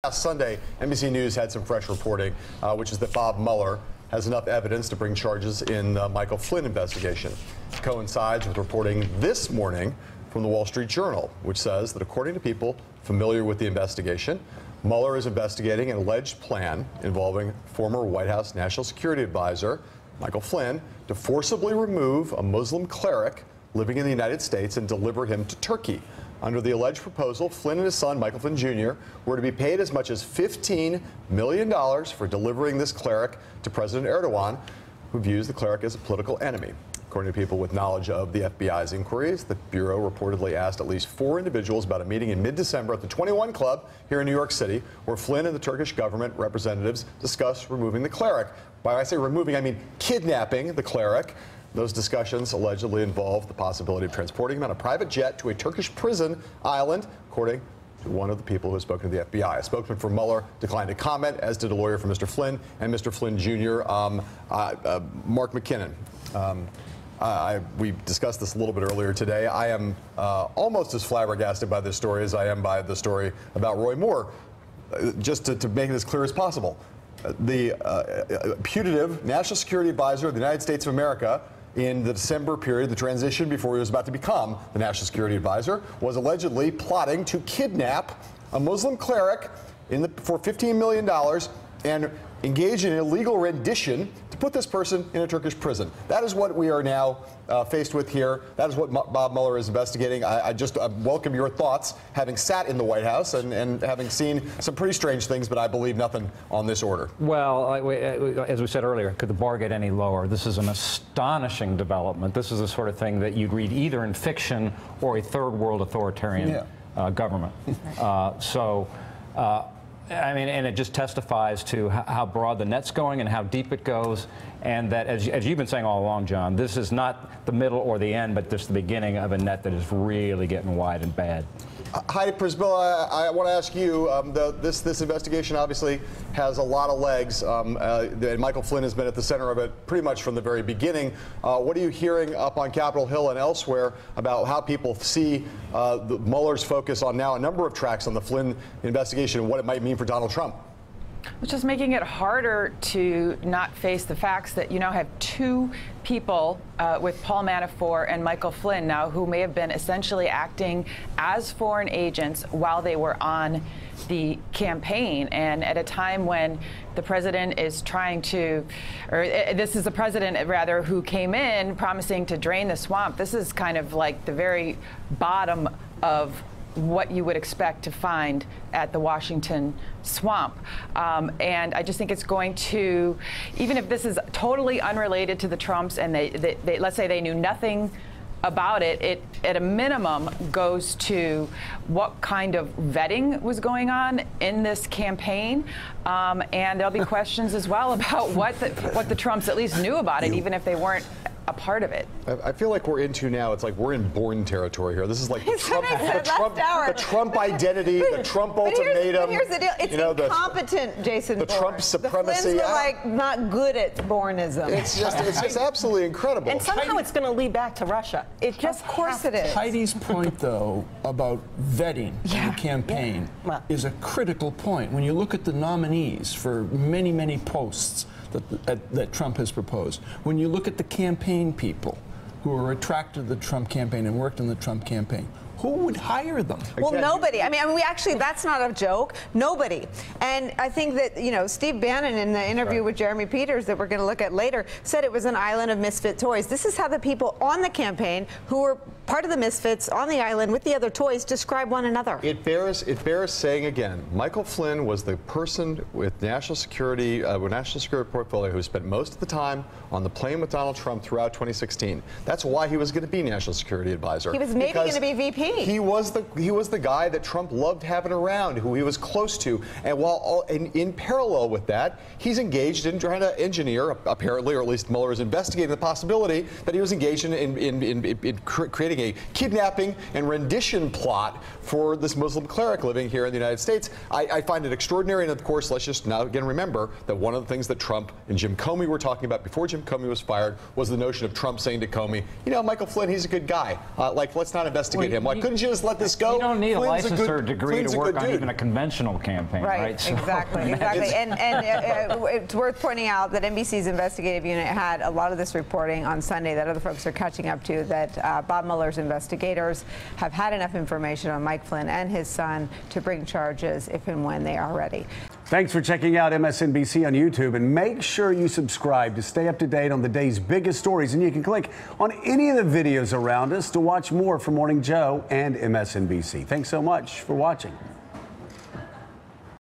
Last Sunday, NBC News had some fresh reporting, which is that Bob Mueller has enough evidence to bring charges in the Michael Flynn investigation. It coincides with reporting this morning from the Wall Street Journal, which says that according to people familiar with the investigation, Mueller is investigating an alleged plan involving former White House National Security Advisor Michael Flynn to forcibly remove a Muslim cleric living in the United States and deliver him to Turkey. Under the alleged proposal, Flynn and his son, Michael Flynn Jr., were to be paid as much as $15 million for delivering this cleric to President Erdogan, who views the cleric as a political enemy. According to people with knowledge of the FBI's inquiries, the Bureau reportedly asked at least 4 individuals about a meeting in mid-December at the 21 Club here in New York City, where Flynn and the Turkish government representatives discussed removing the cleric. By I say removing, I mean kidnapping the cleric. Those discussions allegedly involved the possibility of transporting him on a private jet to a Turkish prison island, according to one of the people who has spoken to the FBI. A spokesman for Mueller declined to comment, as did a lawyer for Mr. Flynn and Mr. Flynn Jr., Mark McKinnon. We discussed this a little bit earlier today. I am almost as flabbergasted by this story as I am by the story about Roy Moore. Just to make it as clear as possible, the putative National Security Advisor of the United States of America in the December period, the transition before he was about to become the National Security Advisor, was allegedly plotting to kidnap a Muslim cleric for $15 million and engage in illegal rendition to put this person in a Turkish prison. That is what we are now faced with here. That is what Bob Mueller is investigating. I welcome your thoughts, having sat in the White House and having seen some pretty strange things, but I believe nothing on this order. Well, as we said earlier, could the bar get any lower? This is an astonishing development. This is the sort of thing that you'd read either in fiction or a third world authoritarian government. I mean, and it just testifies to how broad the net's going and how deep it goes, and that, as you've been saying all along, John, this is not the middle or the end, but just the beginning of a net that is really getting wide and bad. Heidi Przybyla, I want to ask you, this investigation obviously has a lot of legs. Michael Flynn has been at the center of it pretty much from the very beginning. What are you hearing up on Capitol Hill and elsewhere about how people see Mueller's focus on now a number of tracks on the Flynn investigation and what it might mean for Donald Trump? It's just making it harder to not face the facts that you now have 2 people with Paul Manafort and Michael Flynn now who may have been essentially acting as foreign agents while they were on the campaign, and at a time when the president is trying to, or this is the president rather, who came in promising to drain the swamp. This is kind of like the very bottom of what you would expect to find at the Washington swamp. And I just think it's going to, even if this is totally unrelated to the Trumps and they let's say they knew nothing about it, it at a minimum goes to what kind of vetting was going on in this campaign, and there'll be questions as well about what the Trumps at least knew about it, even if they weren't a part of it. I feel like we're into now, it's like we're in Bourne territory here. This is like the Trump identity, the Trump ultimatum. But here's the deal. It's incompetent, Jason The Bourne. Trump supremacy. The Flynns were like not good at Bourneism. It's just absolutely incredible. And somehow it's going to lead back to Russia. It just, of course it is. Heidi's point, though, about vetting the campaign is a critical point. When you look at the nominees for many, many posts that Trump has proposed, when you look at the campaign people who are attracted to the Trump campaign and worked in the Trump campaign, who would hire them? Well, nobody. I mean, we actually, that's not a joke. Nobody. And I think that, you know, Steve Bannon in the interview with Jeremy Peters that we're going to look at later said it was an island of misfit toys. This is how the people on the campaign who were part of the misfits on the island with the other toys describe one another. It bears saying again, Michael Flynn was the person with national security portfolio who spent most of the time on the plane with Donald Trump throughout 2016. That's why he was going to be National Security Advisor. He was maybe going to be VP. He was the guy that Trump loved having around, who he was close to, and while in parallel with that, he's engaged in trying to engineer, apparently, or at least Mueller is investigating the possibility that he was engaged in creating a kidnapping and rendition plot for this Muslim cleric living here in the United States. I find it extraordinary, and of course, let's just now again remember that one of the things that Trump and Jim Comey were talking about before Jim Comey was fired was the notion of Trump saying to Comey, you know, Michael Flynn, he's a good guy. Like, let's not investigate him. Like, couldn't you just let this go? You don't need a Flynn's license good- or a degree Flynn's to a work good on dude. even a conventional campaign, right? So, Exactly. And it's worth pointing out that NBC's investigative unit had a lot of this reporting on Sunday that other folks are catching up to, that Bob Mueller's investigators have had enough information on Mike Flynn and his son to bring charges if and when they are ready. Thanks for checking out MSNBC on YouTube, and make sure you subscribe to stay up to date on the day's biggest stories. And you can click on any of the videos around us to watch more from Morning Joe and MSNBC. Thanks so much for watching.